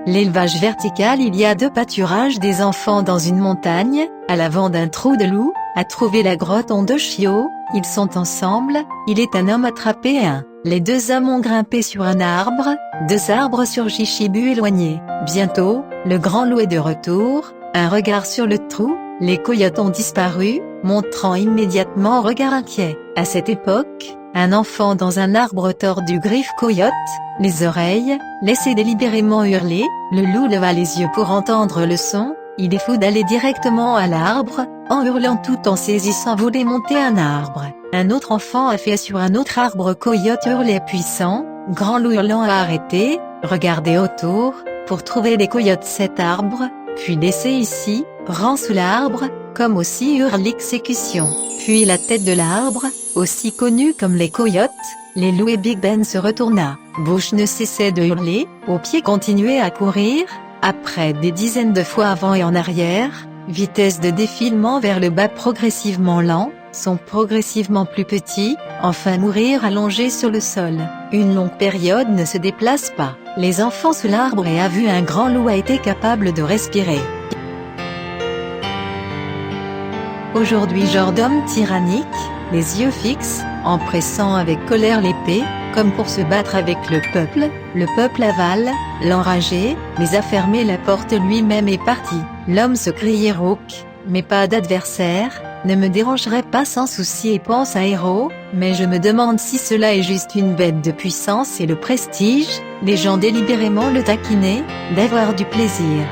L'élevage vertical. Il y a 2 pâturages. Des enfants dans une montagne, à l'avant d'un trou de loup, à trouver la grotte en 2 chiots, ils sont ensemble, il est un homme attrapé un. Les 2 hommes ont grimpé sur un arbre, 2 arbres sur Chichibu éloigné. Bientôt, le grand loup est de retour, un regard sur le trou, les coyotes ont disparu, montrant immédiatement un regard inquiet. À cette époque, un enfant dans un arbre tordu griffe coyote, les oreilles, laissé délibérément hurler, le loup leva les yeux pour entendre le son, il est fou d'aller directement à l'arbre, en hurlant tout en saisissant voulait monter un arbre. Un autre enfant a fait sur un autre arbre coyote hurlait puissant, grand loup hurlant a arrêté, regardé autour, pour trouver des coyotes cet arbre, puis laissé ici, rang sous l'arbre, comme aussi hurle l'exécution. Puis la tête de l'arbre, aussi connue comme les coyotes, les loups et Big Ben se retourna. Bush ne cessait de hurler, aux pieds continuait à courir, après des dizaines de fois avant et en arrière, vitesse de défilement vers le bas progressivement lent, sont progressivement plus petits, enfin mourir allongé sur le sol. Une longue période ne se déplace pas. Les enfants sous l'arbre et a vu un grand loup a été capable de respirer. Aujourd'hui genre d'homme tyrannique, les yeux fixes, en pressant avec colère l'épée, comme pour se battre avec le peuple avale, l'enragé, mais a fermé la porte lui-même est parti. L'homme se criait rauque, mais pas d'adversaire, ne me dérangerait pas sans souci et pense à héros, mais je me demande si cela est juste une bête de puissance et le prestige, les gens délibérément le taquinaient, d'avoir du plaisir.